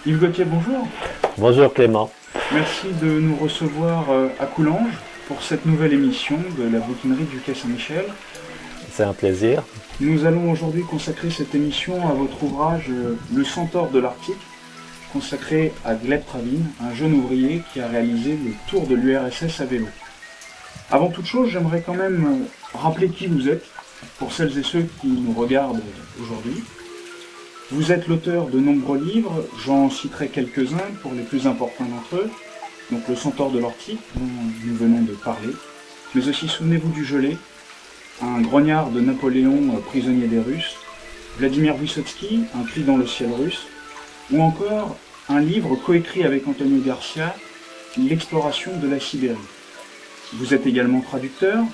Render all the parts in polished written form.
Yves Gauthier, bonjour. Bonjour Clément. Merci de nous recevoir à Coulanges pour cette nouvelle émission de la bouquinerie du Quai Saint-Michel. C'est un plaisir. Nous allons aujourd'hui consacrer cette émission à votre ouvrage Le Centaure de l'Arctique, consacré à Gleb Travin, un jeune ouvrier qui a réalisé le tour de l'URSS à vélo. Avant toute chose, j'aimerais quand même rappeler qui vous êtes, pour celles et ceux qui nous regardent aujourd'hui. Vous êtes l'auteur de nombreux livres, j'en citerai quelques-uns pour les plus importants d'entre eux. Donc Le Centaure de l'Arctique, dont nous venons de parler, mais aussi Souvenez-vous du gelé, un grognard de Napoléon prisonnier des Russes, Vladimir Vysotsky, Un cri dans le ciel russe, ou encore un livre coécrit avec Antonio Garcia, L'exploration de la Sibérie. Vous êtes également traducteur,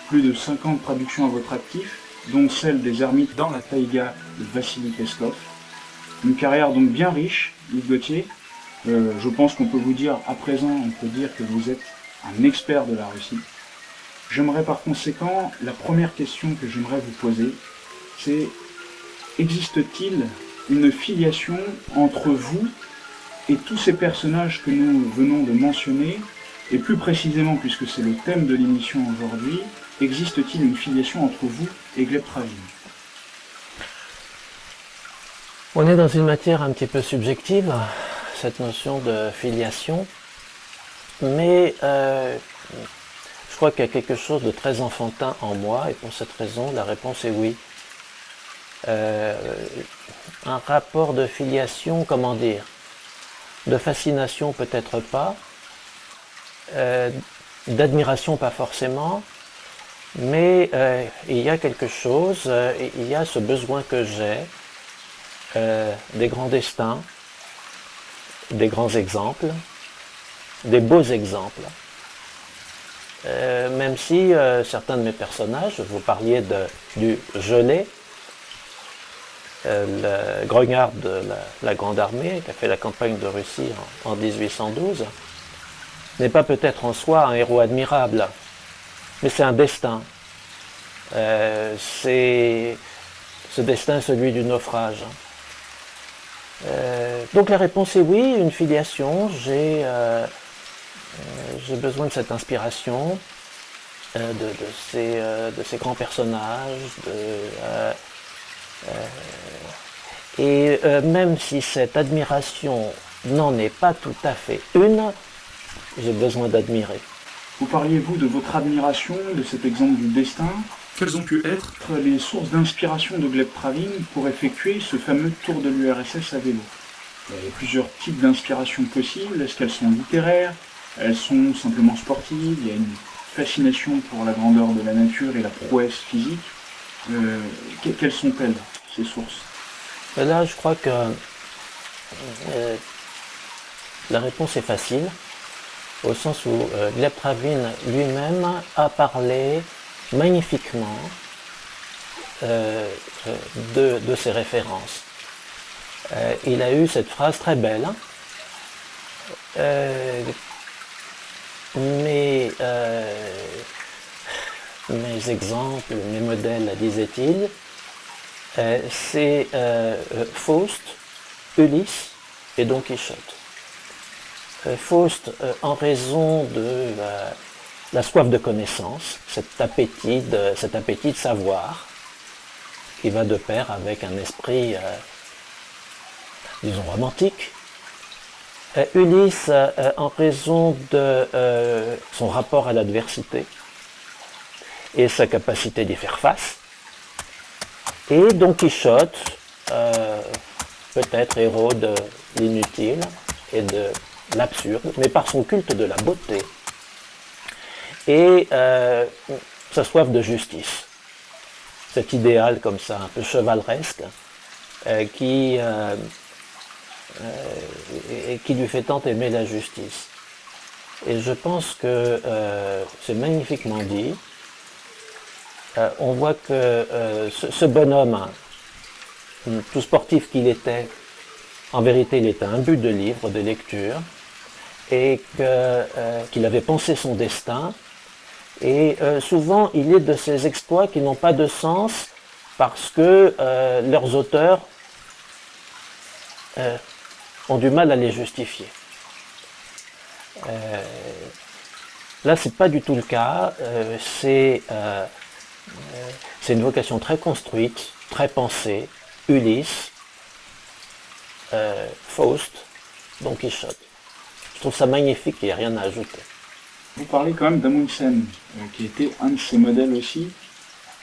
plus de 50 traductions à votre actif, dont celle des ermites dans la taïga de Vassili Peskov. Une carrière donc bien riche, Yves Gauthier. Je pense qu'on peut vous dire, à présent, on peut dire que vous êtes un expert de la Russie. J'aimerais par conséquent, la première question que j'aimerais vous poser, c'est existe-t-il une filiation entre vous et tous ces personnages que nous venons de mentionner, et plus précisément, puisque c'est le thème de l'émission aujourd'hui, existe-t-il une filiation entre vous et Gleb Travin? On est dans une matière un petit peu subjective, cette notion de filiation, mais je crois qu'il y a quelque chose de très enfantin en moi, et pour cette raison, la réponse est oui. Un rapport de filiation, comment dire, de fascination peut-être pas, d'admiration pas forcément, mais il y a quelque chose, il y a ce besoin que j'ai, des grands destins, des grands exemples, des beaux exemples. Même si certains de mes personnages, vous parliez du gelé, le grognard de la Grande Armée qui a fait la campagne de Russie en 1812, n'est pas peut-être en soi un héros admirable, mais c'est un destin. Ce destin est celui du naufrage. Donc la réponse est oui, une filiation, j'ai besoin de cette inspiration, de ces grands personnages, et même si cette admiration n'en est pas tout à fait une, j'ai besoin d'admirer. Vous parliez, vous, de votre admiration, de cet exemple du destin. Quelles ont pu être les sources d'inspiration de Gleb Travin pour effectuer ce fameux tour de l'URSS à vélo? Il y a plusieurs types d'inspiration possibles. Est-ce qu'elles sont littéraires? Elles sont simplement sportives? Il y a une fascination pour la grandeur de la nature et la prouesse physique. Quelles sont-elles, ces sources? Là, je crois que la réponse est facile, au sens où Gleb Travin lui-même a parlé magnifiquement de ses références. Il a eu cette phrase très belle, mes exemples, mes modèles, disait-il, c'est Faust, Ulysse et Don Quichotte. Faust, en raison de la soif de connaissance, cet appétit de savoir, qui va de pair avec un esprit, disons, romantique. Ulysse, en raison de son rapport à l'adversité et sa capacité d'y faire face. Et Don Quichotte, peut-être héros de l'inutile et de l'absurde, mais par son culte de la beauté et sa soif de justice. Cet idéal comme ça, un peu chevaleresque, qui lui fait tant aimer la justice. Et je pense que c'est magnifiquement dit. On voit que ce bonhomme, tout sportif qu'il était, en vérité il était un but de livre, de lecture, et qu'il avait pensé son destin. Et souvent il est de ces exploits qui n'ont pas de sens parce que leurs auteurs ont du mal à les justifier. Là, c'est pas du tout le cas. C'est une vocation très construite, très pensée. Ulysse, Faust, Don Quichotte. Je trouve ça magnifique, il n'y a rien à ajouter. Vous parlez quand même d'Amundsen, qui était un de ces modèles aussi,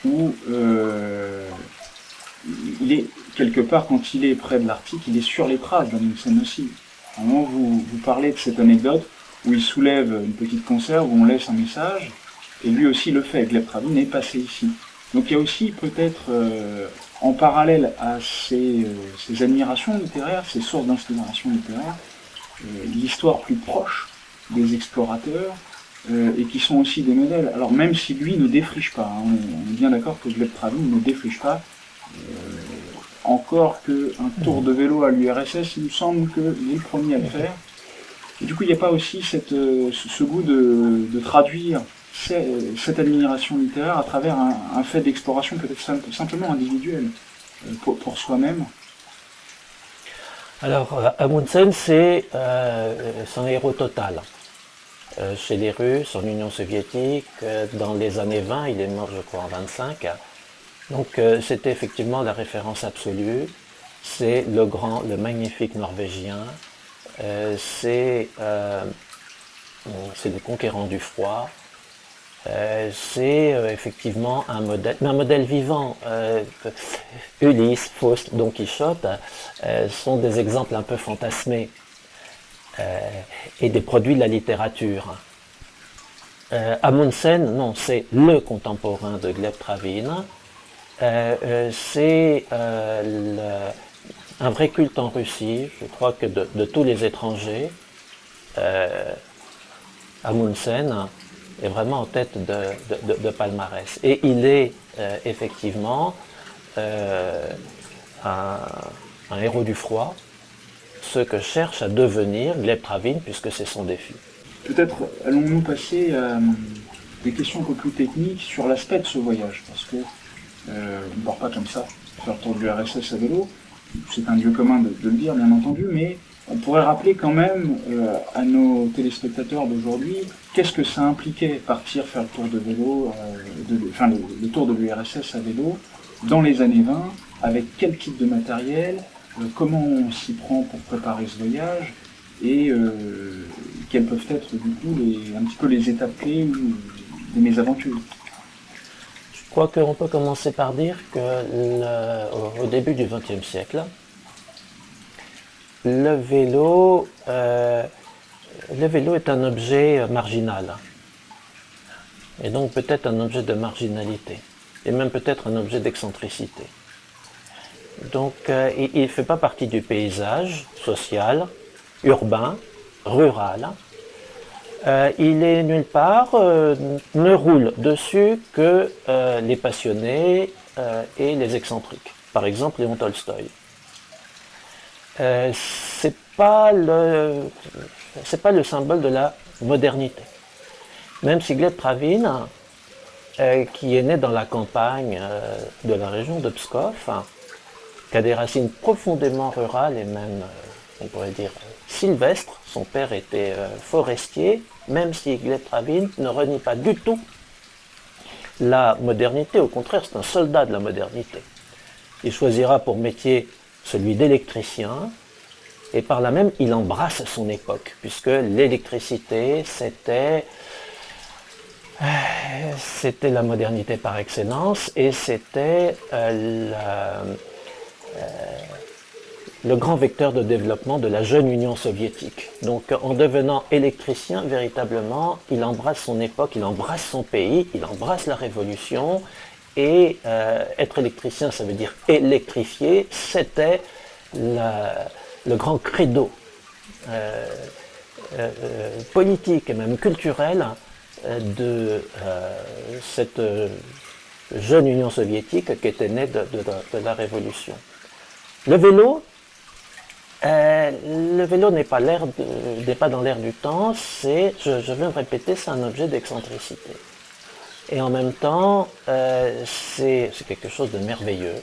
où il est, quelque part, quand il est près de l'Arctique, il est sur les traces d'Amundsen aussi. À un moment, vous parlez de cette anecdote où il soulève une petite conserve, où on laisse un message, et lui aussi le fait. Gleb Travin est passé ici. Donc il y a aussi peut-être, en parallèle à ces admirations littéraires, ces sources d'inspiration littéraire, l'histoire plus proche des explorateurs, et qui sont aussi des modèles. Alors même si lui ne défriche pas, hein, on est bien d'accord que Gleb Travin ne défriche pas, encore qu'un tour de vélo à l'URSS, il me semble qu'il est le premier à le faire. Et du coup, il n'y a pas aussi ce goût de traduire cette admiration littéraire à travers un fait d'exploration peut-être simplement individuel, pour soi-même. Alors, Amundsen, c'est un héros total. Chez les Russes, en Union soviétique, dans les années 20, il est mort, je crois, en 25. Donc, c'était effectivement la référence absolue. C'est le magnifique Norvégien. C'est le conquérant du froid. C'est effectivement un modèle vivant. Ulysse, Faust, Don Quichotte sont des exemples un peu fantasmés et des produits de la littérature. Amundsen, non, c'est le contemporain de Gleb Travin. C'est un vrai culte en Russie. Je crois que de tous les étrangers, Amundsen est vraiment en tête de palmarès. Et il est effectivement un héros du froid, ce que cherche à devenir Gleb Travin, puisque c'est son défi. Peut-être allons-nous passer à des questions un peu plus techniques sur l'aspect de ce voyage, parce que on ne part pas comme ça, faire le tour de l'URSS à vélo, c'est un lieu commun de le dire bien entendu, mais on pourrait rappeler quand même à nos téléspectateurs d'aujourd'hui qu'est-ce que ça impliquait partir faire le tour de vélo, le tour de l'URSS à vélo dans les années 20, avec quel type de matériel, comment on s'y prend pour préparer ce voyage et quelles peuvent être du coup un petit peu les étapes clés ou des mésaventures. Je crois qu'on peut commencer par dire que au début du XXe siècle, le vélo est un objet marginal, et donc peut-être un objet de marginalité, et même peut-être un objet d'excentricité. Donc il ne fait pas partie du paysage social, urbain, rural. Il est nulle part, ne roule dessus que les passionnés et les excentriques. Par exemple, Léon Tolstoï. C'est pas le symbole de la modernité. Même si Gleb Travin, qui est né dans la campagne de la région de Pskov, qui a des racines profondément rurales et même, on pourrait dire, sylvestres. Son père était forestier, même si Gleb Travin ne renie pas du tout la modernité, au contraire, c'est un soldat de la modernité. Il choisira pour métier celui d'électricien, et par là même, il embrasse son époque, puisque l'électricité, c'était la modernité par excellence, et c'était le grand vecteur de développement de la jeune Union soviétique. Donc en devenant électricien, véritablement, il embrasse son époque, il embrasse son pays, il embrasse la révolution, et être électricien, ça veut dire électrifier, c'était le grand credo politique et même culturel de cette jeune Union soviétique qui était née de la révolution. Le vélo n'est pas dans l'air du temps, je viens de répéter, c'est un objet d'excentricité. Et en même temps, c'est quelque chose de merveilleux.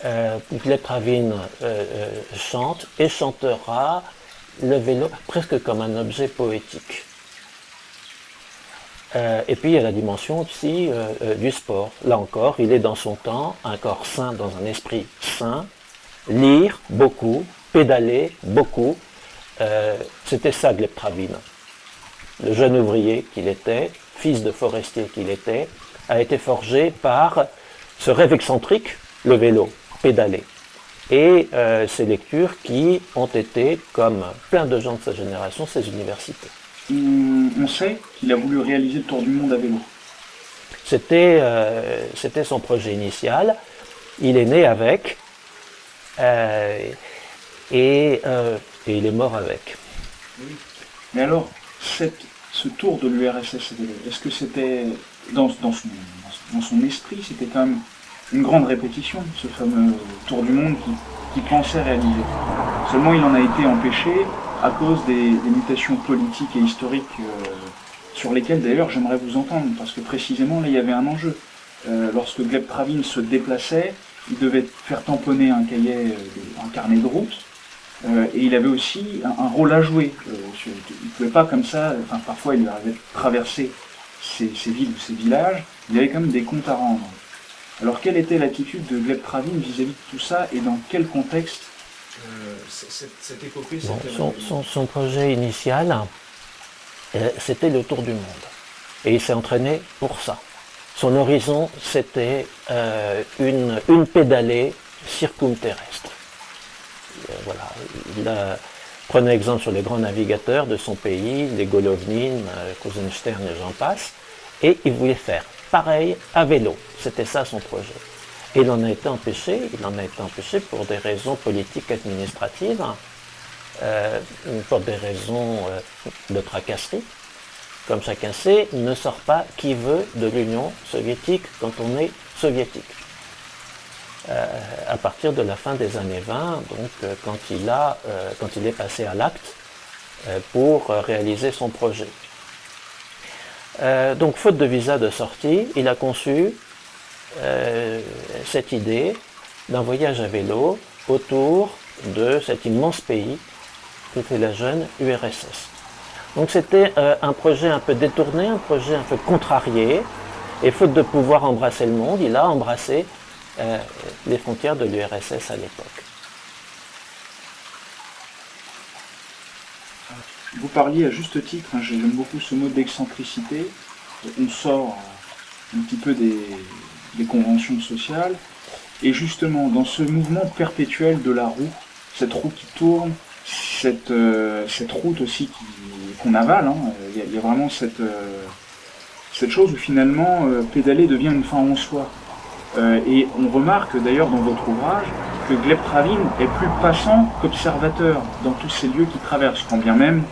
Gleb Travin chante et chantera le vélo presque comme un objet poétique. Et puis il y a la dimension aussi du sport. Là encore, il est dans son temps, un corps sain dans un esprit sain, lire beaucoup, pédaler beaucoup. C'était ça Gleb Travin. Le jeune ouvrier qu'il était, fils de forestier qu'il était, a été forgé par ce rêve excentrique, le vélo, pédaler. Et ces lectures qui ont été, comme plein de gens de sa génération, ses universités. On sait qu'il a voulu réaliser le tour du monde à vélo. C'était son projet initial. Il est né avec et il est mort avec. Oui. Mais alors, ce tour de l'URSS à vélo, est-ce que c'était, dans son esprit, c'était quand même une grande répétition, ce fameux tour du monde qu'il pensait réaliser. Seulement, il en a été empêché à cause des mutations politiques et historiques sur lesquelles, d'ailleurs, j'aimerais vous entendre, parce que précisément, là, il y avait un enjeu. Lorsque Gleb Travin se déplaçait, il devait faire tamponner un carnet de route, et il avait aussi un rôle à jouer. Il ne pouvait pas comme ça, parfois il lui arrivait de traverser ces villes ou ces villages, il y avait quand même des comptes à rendre. Alors quelle était l'attitude de Gleb Travin vis-à-vis de tout ça et dans quel contexte cette épopée son projet initial, c'était le tour du monde. Et il s'est entraîné pour ça. Son horizon, c'était une pédalée circumterrestre. Voilà. Prenez exemple sur les grands navigateurs de son pays, les Golovnin, Krusenstern et j'en passe, et il voulait faire pareil à vélo. C'était ça son projet. Et il en a été empêché pour des raisons politiques administratives, pour des raisons de tracasserie. Comme chacun sait, il ne sort pas qui veut de l'Union soviétique quand on est soviétique. À partir de la fin des années 20, donc quand il est passé à l'acte pour réaliser son projet. Donc faute de visa de sortie, il a conçu cette idée d'un voyage à vélo autour de cet immense pays qu'était la jeune URSS. Donc c'était un projet un peu détourné, un projet un peu contrarié, et faute de pouvoir embrasser le monde, il a embrassé les frontières de l'URSS à l'époque. Vous parliez à juste titre, j'aime beaucoup ce mot d'excentricité, on sort un petit peu des conventions sociales, et justement dans ce mouvement perpétuel de la roue, cette roue qui tourne, cette route aussi qu'on avale, il y a vraiment cette chose où finalement pédaler devient une fin en soi. Et on remarque d'ailleurs dans votre ouvrage que Gleb Travin est plus passant qu'observateur dans tous ces lieux qu'il traverse, quand bien même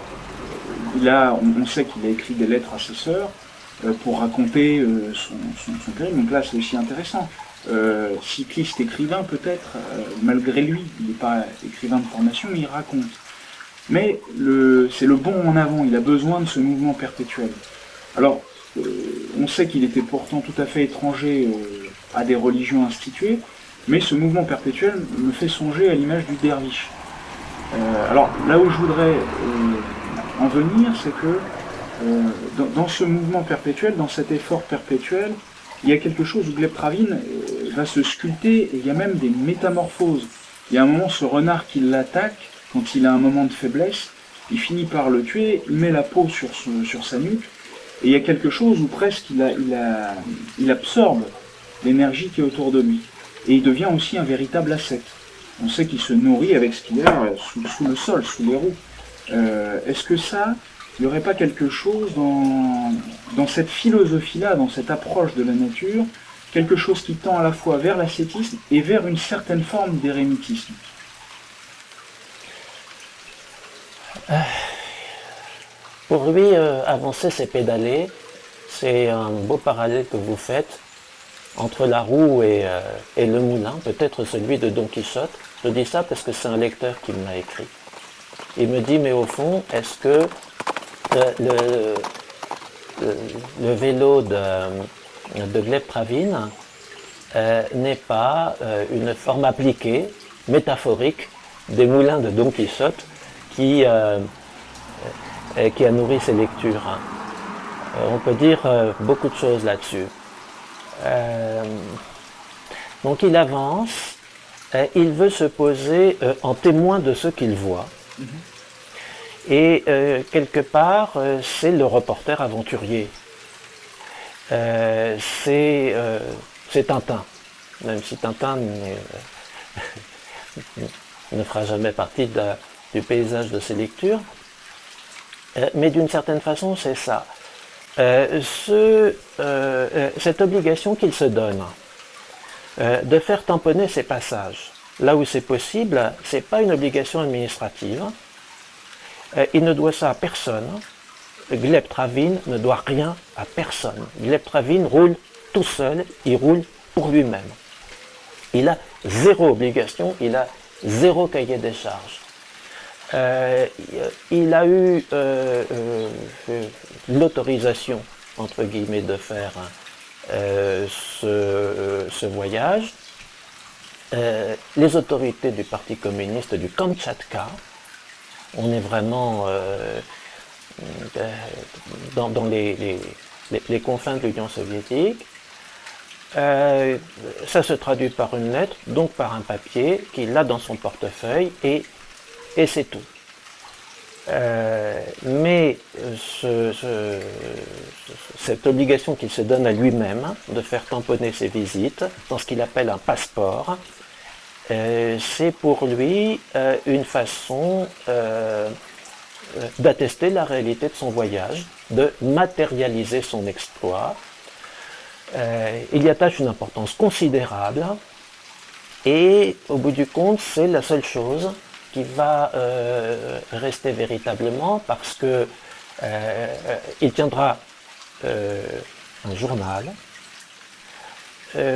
on sait qu'il a écrit des lettres à ses sœurs pour raconter son périple, donc là c'est aussi intéressant. Cycliste écrivain peut-être, malgré lui, il n'est pas écrivain de formation, mais il raconte. Mais c'est le bond en avant, il a besoin de ce mouvement perpétuel. Alors, on sait qu'il était pourtant tout à fait étranger à des religions instituées, mais ce mouvement perpétuel me fait songer à l'image du derviche. Alors, là où je voudrais en venir, c'est que dans ce mouvement perpétuel, dans cet effort perpétuel, il y a quelque chose où Gleb Travin va se sculpter, et il y a même des métamorphoses. Il y a un moment, ce renard qui l'attaque, quand il a un moment de faiblesse, il finit par le tuer, il met la peau sur sa nuque, et il y a quelque chose où presque il absorbe l'énergie qui est autour de lui. Et il devient aussi un véritable ascète. On sait qu'il se nourrit avec ce qu'il y a sous le sol, sous les roues. Est-ce que ça, il n'y aurait pas quelque chose dans cette philosophie-là, dans cette approche de la nature, quelque chose qui tend à la fois vers l'ascétisme et vers une certaine forme d'érémitisme? Pour lui, avancer, c'est pédaler. C'est un beau parallèle que vous faites entre la roue et le moulin, peut-être celui de Don Quichotte. Je dis ça parce que c'est un lecteur qui me l'a écrit. Il me dit, mais au fond, est-ce que le vélo de Gleb Travin n'est pas une forme appliquée, métaphorique, des moulins de Don Quichotte qui a nourri ses lectures. On peut dire beaucoup de choses là-dessus. Donc il avance, il veut se poser en témoin de ce qu'il voit. Et quelque part, c'est le reporter aventurier. C'est Tintin, même si Tintin ne fera jamais partie du paysage de ses lectures. Mais d'une certaine façon, c'est ça. Cette obligation qu'il se donne de faire tamponner ses passages, là où c'est possible, ce n'est pas une obligation administrative. Il ne doit ça à personne. Gleb Travin ne doit rien à personne. Gleb Travin roule tout seul, il roule pour lui-même. Il a zéro obligation, il a zéro cahier des charges. Il a eu l'autorisation, entre guillemets, de faire ce voyage. Les autorités du Parti communiste du Kamtchatka, on est vraiment dans les confins de l'Union soviétique. Ça se traduit par une lettre, donc par un papier qu'il a dans son portefeuille et c'est tout. Mais cette obligation qu'il se donne à lui-même de faire tamponner ses visites dans ce qu'il appelle un passeport, c'est pour lui une façon d'attester la réalité de son voyage, de matérialiser son exploit. Il y attache une importance considérable et au bout du compte, c'est la seule chose qui va rester véritablement parce que il tiendra un journal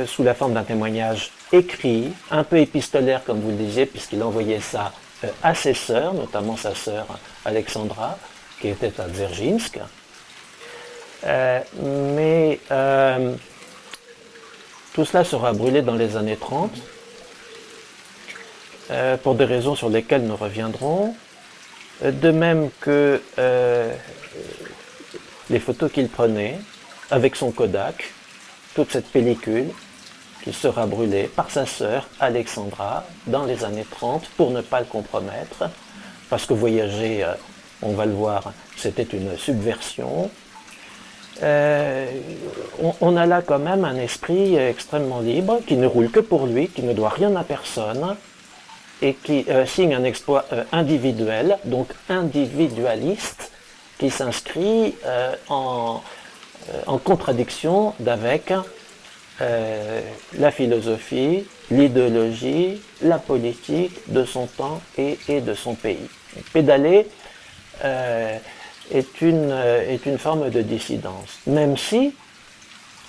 sous la forme d'un témoignage écrit, un peu épistolaire comme vous le disiez, puisqu'il envoyait ça à ses sœurs, notamment sa sœur Alexandra, qui était à Dzerzhinsk. Mais tout cela sera brûlé dans les années 30, pour des raisons sur lesquelles nous reviendrons, de même que les photos qu'il prenait avec son Kodak, toute cette pellicule qui sera brûlée par sa sœur Alexandra dans les années 30 pour ne pas le compromettre, parce que voyager, on va le voir, c'était une subversion. On a là quand même un esprit extrêmement libre, qui ne roule que pour lui, qui ne doit rien à personne, et qui signe un exploit individuel, donc individualiste, qui s'inscrit en contradiction d'avec la philosophie, l'idéologie, la politique de son temps et de son pays. Pédaler est une forme de dissidence, même si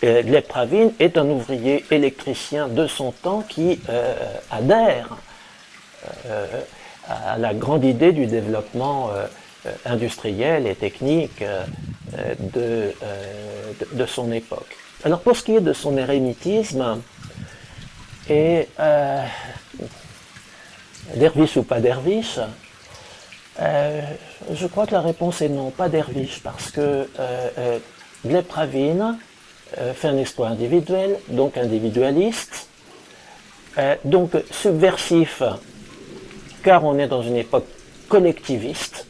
Gleb Travin est un ouvrier électricien de son temps qui adhère à la grande idée du développement industriel et technique de son époque. Alors pour ce qui est de son érémitisme, et derviche ou pas derviche, je crois que la réponse est non, pas derviche, parce que Gleb Travin fait un exploit individuel, donc individualiste, donc subversif, car on est dans une époque collectiviste,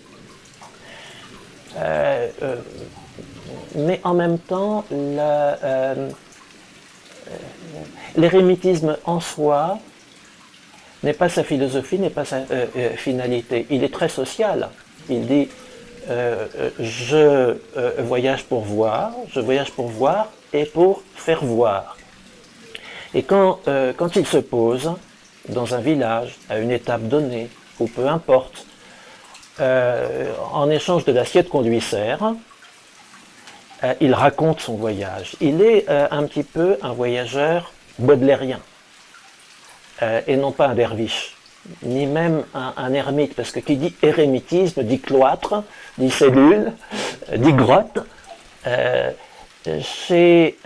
mais en même temps, l'érémitisme en soi n'est pas sa philosophie, n'est pas sa finalité. Il est très social. Il dit je voyage pour voir et pour faire voir. Et quand il se pose dans un village, à une étape donnée, ou peu importe, en échange de l'assiette qu'on lui sert, il raconte son voyage. Il est un petit peu un voyageur baudelairien, et non pas un derviche, ni même un ermite, parce que qui dit érémitisme dit cloître, dit cellule, dit grotte. Chez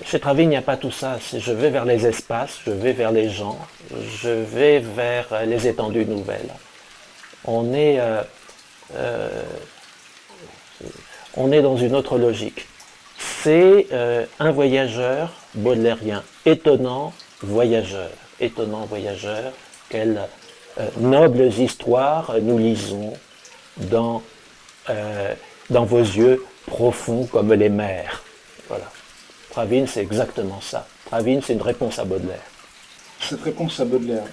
Chez Travin, il n'y a pas tout ça. Je vais vers les espaces, je vais vers les gens, je vais vers les étendues nouvelles. On est dans une autre logique. C'est un voyageur baudelairien, étonnant voyageur. Quelles nobles histoires nous lisons dans vos yeux profonds comme les mers. Voilà. Travin, c'est exactement ça. Travin, c'est une réponse à Baudelaire. Cette réponse à Baudelaire,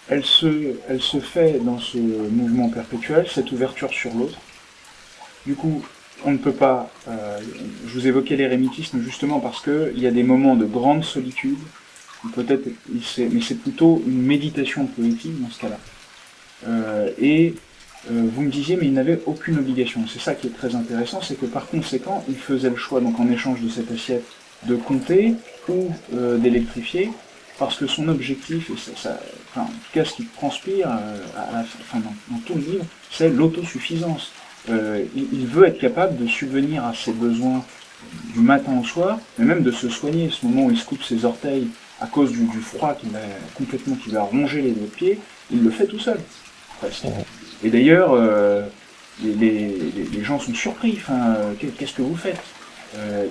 elle se fait dans ce mouvement perpétuel, cette ouverture sur l'autre. Du coup, on ne peut pas... je vous évoquais l'érémitisme justement parce qu'il y a des moments de grande solitude, peut-être, mais c'est plutôt une méditation poétique dans ce cas-là. Vous me disiez, mais il n'avait aucune obligation. C'est ça qui est très intéressant, c'est que par conséquent, il faisait le choix, donc en échange de cette assiette, de compter ou d'électrifier, parce que son objectif, et en tout cas ce qui transpire dans tout le livre, c'est l'autosuffisance. Il veut être capable de subvenir à ses besoins du matin au soir, mais même de se soigner. Ce moment où il se coupe ses orteils à cause du froid qui va ronger les doigts de pied, il le fait tout seul, presque. Et d'ailleurs, les gens sont surpris. Qu'est-ce que vous faites?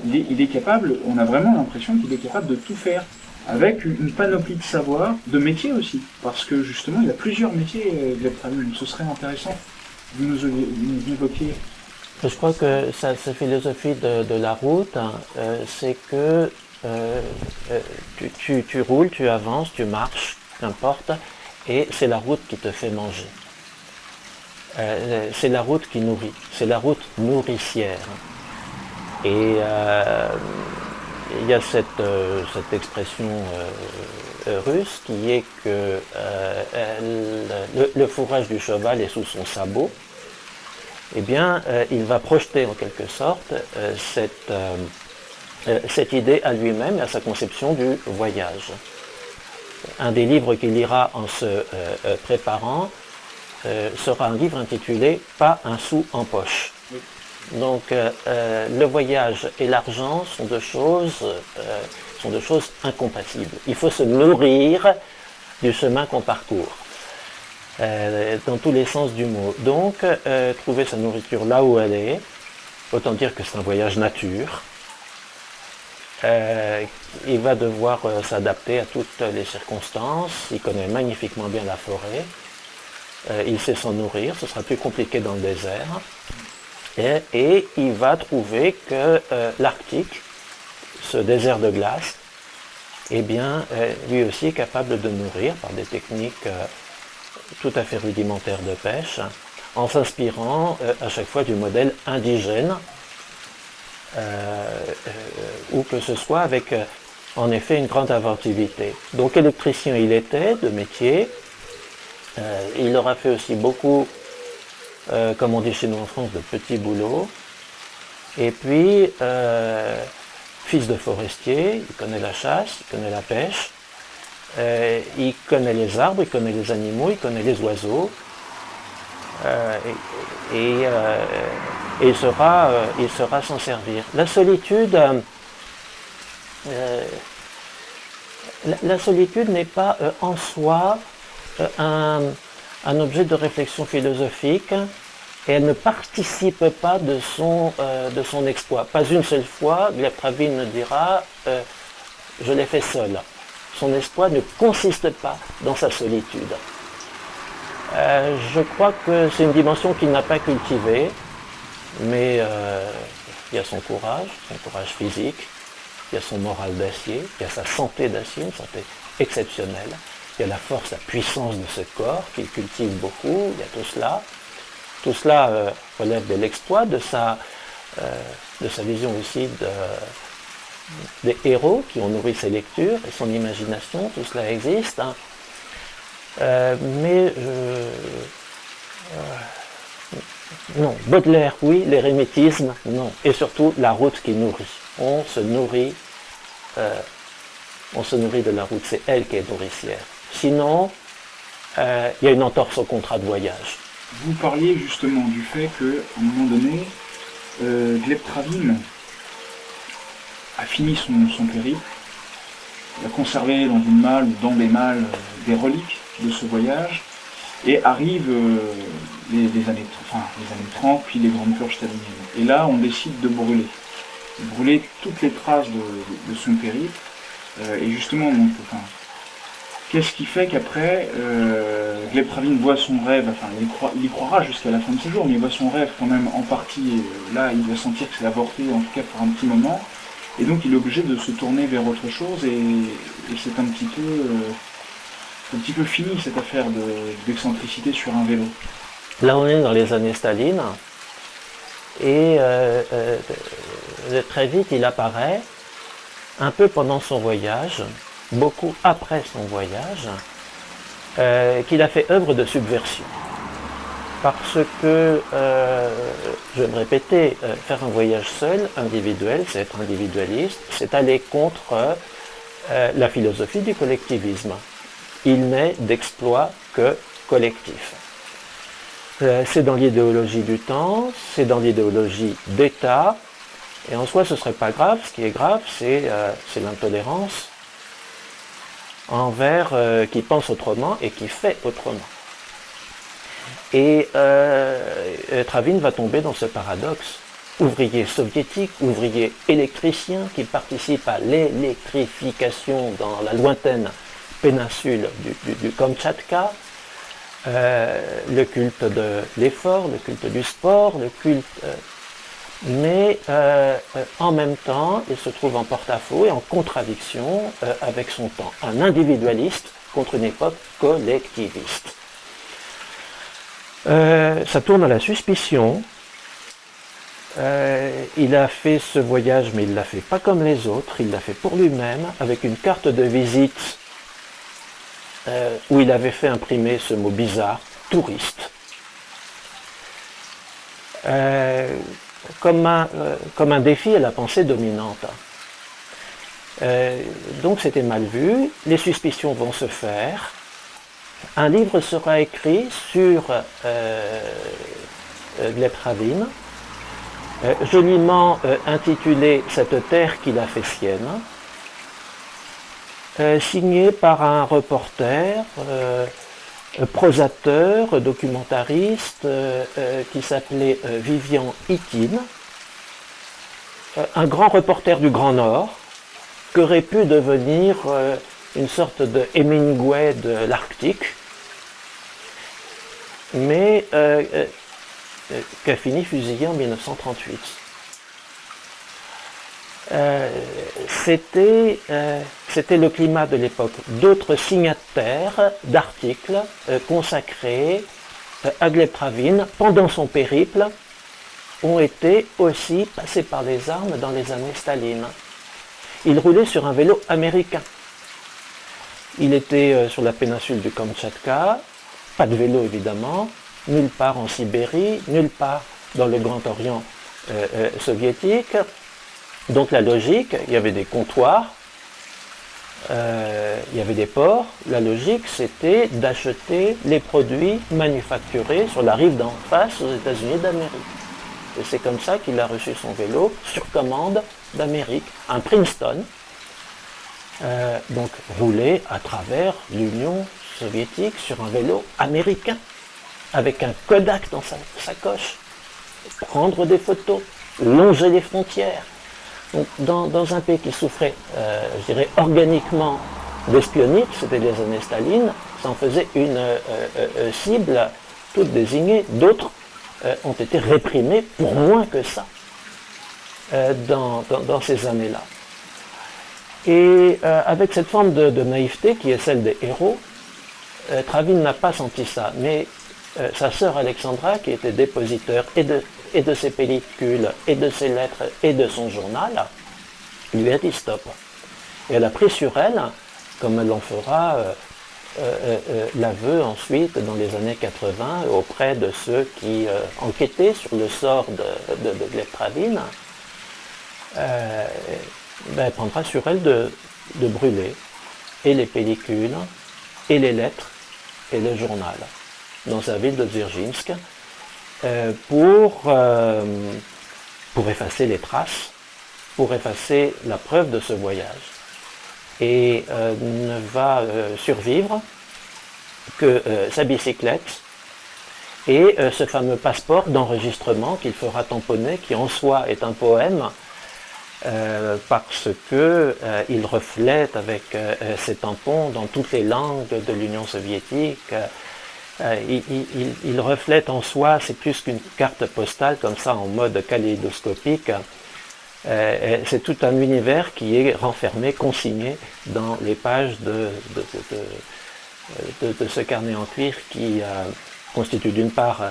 Il est capable, on a vraiment l'impression qu'il est capable de tout faire, avec une panoplie de savoir, de métiers aussi, parce que justement, il a plusieurs métiers, Gleb Travin. Donc ce serait intéressant que vous nous évoquiez. Je crois que sa philosophie de la route, c'est que tu roules, tu avances, tu marches, qu'importe, et c'est la route qui te fait manger. C'est la route qui nourrit, c'est la route nourricière. Et il y a cette expression russe qui est que le fourrage du cheval est sous son sabot. Eh bien, il va projeter en quelque sorte cette idée à lui-même et à sa conception du voyage. Un des livres qu'il lira en se préparant sera un livre intitulé « Pas un sou en poche ». Donc le voyage et l'argent sont deux choses incompatibles. Il faut se nourrir du chemin qu'on parcourt, dans tous les sens du mot. Donc trouver sa nourriture là où elle est, autant dire que c'est un voyage nature. Il va devoir s'adapter à toutes les circonstances, il connaît magnifiquement bien la forêt, il sait s'en nourrir, ce sera plus compliqué dans le désert. Et il va trouver que l'Arctique, ce désert de glace, eh bien, lui aussi est capable de nourrir par des techniques tout à fait rudimentaires de pêche, en s'inspirant à chaque fois du modèle indigène, ou que ce soit avec, en effet, une grande inventivité. Donc électricien il était, de métier, il aura fait aussi beaucoup, comme on dit chez nous en France, de petits boulots. Et puis, fils de forestier, il connaît la chasse, il connaît la pêche, il connaît les arbres, il connaît les animaux, il connaît les oiseaux. Et il saura s'en servir. La solitude, la solitude n'est pas en soi un objet de réflexion philosophique, et elle ne participe pas de son exploit. Pas une seule fois, Gleb Travin ne dira « je l'ai fait seul ». Son exploit ne consiste pas dans sa solitude. Je crois que c'est une dimension qu'il n'a pas cultivée, mais il y a son courage physique, il y a son moral d'acier, il y a sa santé d'acier, une santé exceptionnelle, il y a la force, la puissance de ce corps qu'il cultive beaucoup, il y a tout cela. Tout cela relève de l'exploit, de sa vision aussi des héros qui ont nourri ses lectures et son imagination, tout cela existe. Hein. Non, Baudelaire, oui, l'érémitisme, non. Et surtout, la route qui nourrit. On se nourrit de la route, c'est elle qui est nourricière. Sinon, il y a une entorse au contrat de voyage. Vous parliez justement du fait qu'à un moment donné, Gleb Travin a fini son périple. Il a conservé dans une malle ou dans des malles des reliques de ce voyage, et arrivent les années 30, puis les grandes purges staliniennes. Et là, on décide de brûler toutes les traces de son périple, et justement, donc, qu'est-ce qui fait qu'après, Gleb Travin voit son rêve, il y croira jusqu'à la fin de ses jours, mais il voit son rêve quand même en partie, là il doit sentir que c'est avorté, en tout cas pour un petit moment, et donc il est obligé de se tourner vers autre chose, et c'est un petit peu fini cette affaire d'excentricité sur un vélo. Là on est dans les années Staline, et très vite il apparaît, un peu pendant son voyage, beaucoup après son voyage, qu'il a fait œuvre de subversion. Parce que, je vais me répéter, faire un voyage seul, individuel, c'est être individualiste, c'est aller contre la philosophie du collectivisme. Il n'est d'exploit que collectif. C'est dans l'idéologie du temps, c'est dans l'idéologie d'État, et en soi ce ne serait pas grave. Ce qui est grave, c'est l'intolérance envers qui pense autrement et qui fait autrement. Et Travin va tomber dans ce paradoxe. Ouvrier soviétique, ouvrier électricien qui participe à l'électrification dans la lointaine péninsule du Kamtchatka, le culte de l'effort, le culte du sport, le culte... mais en même temps, il se trouve en porte-à-faux et en contradiction avec son temps. Un individualiste contre une époque collectiviste. Ça tourne à la suspicion. Il a fait ce voyage, mais il ne l'a fait pas comme les autres, il l'a fait pour lui-même, avec une carte de visite où il avait fait imprimer ce mot bizarre, touriste. Comme un défi à la pensée dominante. Donc c'était mal vu, les suspicions vont se faire, un livre sera écrit sur Gleb Travin, joliment intitulé « Cette terre qu'il a fait sienne », signé par un reporter, prosateur, documentariste, qui s'appelait Vivian Itin, un grand reporter du Grand Nord, qui aurait pu devenir une sorte de Hemingway de l'Arctique, mais qui a fini fusillé en 1938. C'était le climat de l'époque. D'autres signataires d'articles consacrés à Gleb Travin pendant son périple ont été aussi passés par les armes dans les années Staline. Il roulait sur un vélo américain. Il était sur la péninsule du Kamtchatka, pas de vélo évidemment, nulle part en Sibérie, nulle part dans le Grand Orient soviétique. Donc la logique, il y avait des comptoirs, il y avait des ports. La logique, c'était d'acheter les produits manufacturés sur la rive d'en face aux États-Unis d'Amérique. Et c'est comme ça qu'il a reçu son vélo sur commande d'Amérique, un Princeton, donc roulé à travers l'Union soviétique sur un vélo américain, avec un Kodak dans sa sacoche, prendre des photos, longer les frontières. Donc, dans un pays qui souffrait, je dirais, organiquement d'espionnage, c'était les années Staline, ça en faisait une cible toute désignée. D'autres ont été réprimés pour moins que ça dans ces années-là. Et avec cette forme de naïveté qui est celle des héros, Travin n'a pas senti ça, mais sa sœur Alexandra, qui était dépositeur et de ses pellicules, et de ses lettres, et de son journal, lui a dit stop. Et elle a pris sur elle, comme elle en fera l'aveu ensuite dans les années 80, auprès de ceux qui enquêtaient sur le sort de Gleb Travin, elle prendra sur elle de brûler et les pellicules, et les lettres, et le journal, dans sa ville de Dzerzhinsk, pour effacer les traces pour effacer la preuve de ce voyage. Et ne va survivre que sa bicyclette et ce fameux passeport d'enregistrement qu'il fera tamponner, qui en soi est un poème, parce que il reflète avec ses tampons dans toutes les langues de l'Union soviétique. Il reflète en soi, c'est plus qu'une carte postale comme ça en mode kaléidoscopique. C'est tout un univers qui est renfermé, consigné dans les pages de ce carnet en cuir qui constitue d'une part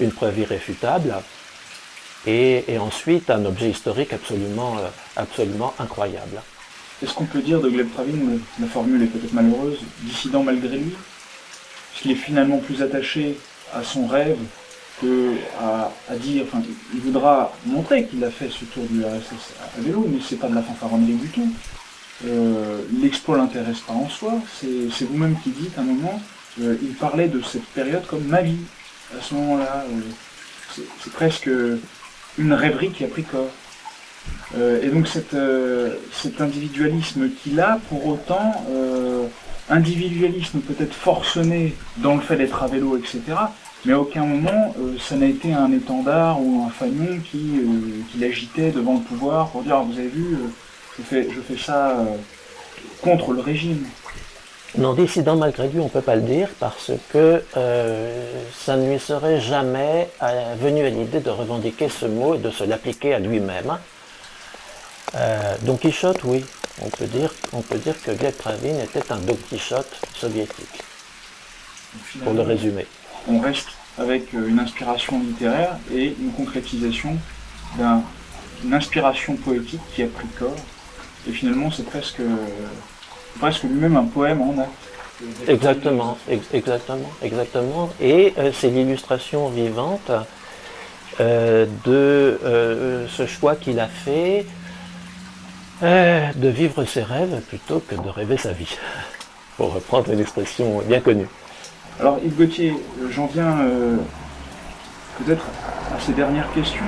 une preuve irréfutable et ensuite un objet historique absolument incroyable. Est-ce qu'on peut dire de Gleb Travin, la formule est peut-être malheureuse, dissident malgré lui, puisqu'il est finalement plus attaché à son rêve que à dire, enfin, il voudra montrer qu'il a fait ce tour du RSS à vélo, mais c'est pas de la fanfaronnerie du tout. L'exploit l'intéresse pas en soi, c'est vous-même qui dites à un moment, il parlait de cette période comme ma vie, à ce moment-là, c'est presque une rêverie qui a pris corps. Et donc cet individualisme qu'il a, pour autant, individualisme peut-être forcené dans le fait d'être à vélo, etc., mais à aucun moment ça n'a été un étendard ou un fanion qui l'agitait devant le pouvoir pour dire ah, vous avez vu, je fais ça contre le régime. Non, dissident malgré lui, on ne peut pas le dire parce que ça ne lui serait jamais venu à l'idée de revendiquer ce mot et de se l'appliquer à lui-même. Don Quichotte, oui, on peut dire que Gleb Travin était un Don Quichotte soviétique, pour le résumer. On reste avec une inspiration littéraire et une concrétisation d'une inspiration poétique qui a pris corps. Et finalement, c'est presque lui-même un poème en acte. Exactement. Et c'est l'illustration vivante de ce choix qu'il a fait de vivre ses rêves plutôt que de rêver sa vie, pour reprendre une expression bien connue. Alors Yves Gauthier, j'en viens peut-être à ces dernières questions.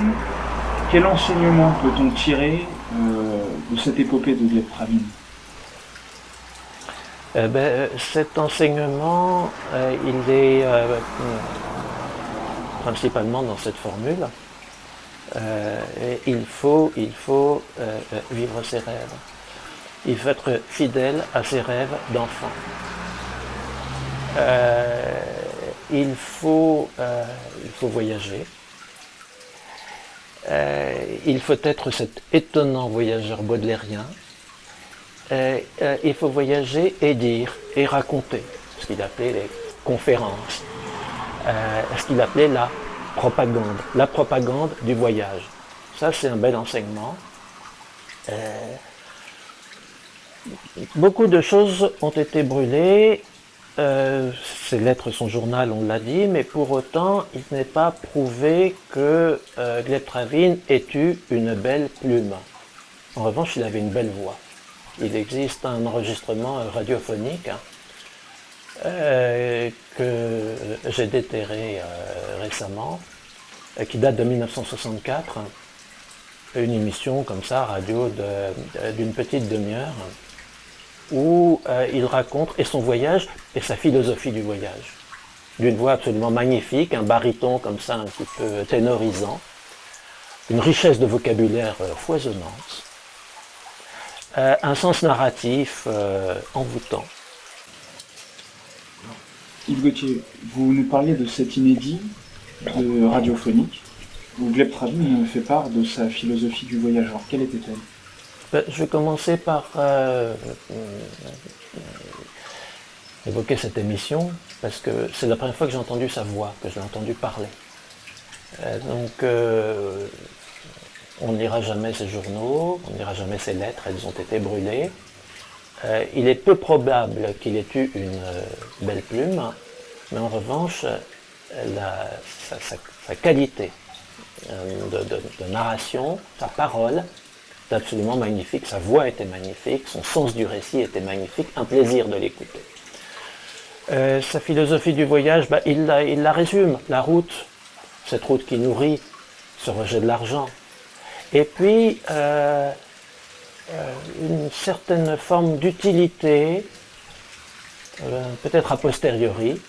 Quel enseignement peut-on tirer de cette épopée de Gleb Travin ? Cet enseignement, il est principalement dans cette formule. Il faut vivre ses rêves. Il faut être fidèle à ses rêves d'enfant. Il faut voyager. Il faut être cet étonnant voyageur baudelairien. Il faut voyager et dire et raconter ce qu'il appelait les conférences, ce qu'il appelait la propagande du voyage. Ça, c'est un bel enseignement. Beaucoup de choses ont été brûlées. Ses lettres, son journal, on l'a dit, mais pour autant, il n'est pas prouvé que Gleb Travin ait eu une belle plume. En revanche, il avait une belle voix. Il existe un enregistrement radiophonique que j'ai déterré récemment, qui date de 1964, une émission comme ça, radio d'une petite demi-heure, où il raconte et son voyage et sa philosophie du voyage. D'une voix absolument magnifique, un baryton comme ça un petit peu ténorisant, une richesse de vocabulaire foisonnante, un sens narratif envoûtant. Yves Gauthier, vous nous parliez de cet inédit radiophonique où Gleb Travin fait part de sa philosophie du voyage. Alors, quelle était-elle ? Je vais commencer par évoquer cette émission, parce que c'est la première fois que j'ai entendu sa voix, que je l'ai entendu parler. On ne lira jamais ses journaux, on ne lira jamais ses lettres, elles ont été brûlées. Il est peu probable qu'il ait eu une belle plume, mais en revanche, sa qualité de narration, sa parole, était absolument magnifique, sa voix était magnifique, son sens du récit était magnifique, un plaisir de l'écouter. Sa philosophie du voyage, il la résume, la route, cette route qui nourrit ce rejet de l'argent. Et puis, une certaine forme d'utilité, peut-être a posteriori,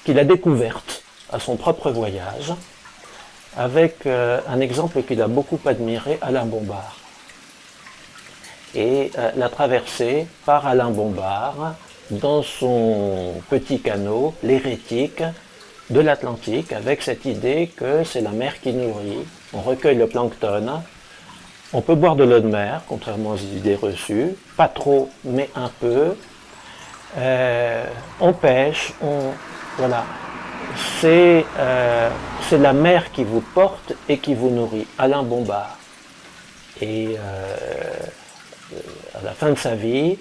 qu'il a découverte à son propre voyage, avec un exemple qu'il a beaucoup admiré, Alain Bombard. Et la traversée par Alain Bombard dans son petit canot, l'Hérétique, de l'Atlantique, avec cette idée que c'est la mer qui nourrit. On recueille le plancton, on peut boire de l'eau de mer, contrairement aux idées reçues, pas trop, mais un peu. On pêche, voilà. C'est la mer qui vous porte et qui vous nourrit. Alain Bombard. Et à la fin de sa vie,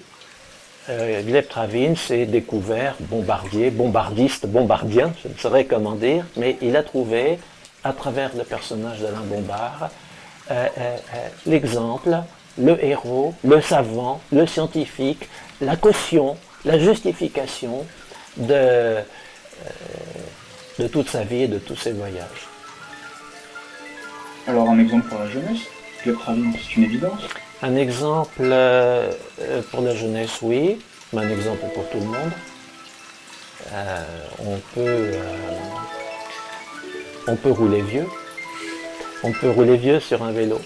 Gleb Travin s'est découvert bombardier, bombardiste, bombardien, je ne saurais comment dire, mais il a trouvé, à travers le personnage d'Alain Bombard, l'exemple, le héros, le savant, le scientifique, la caution, la justification de toute sa vie et de tous ses voyages. Alors un exemple pour la jeunesse, Gleb Travin, c'est une évidence. Un exemple pour la jeunesse, oui, mais un exemple pour tout le monde. On peut rouler vieux. On peut rouler vieux sur un vélo.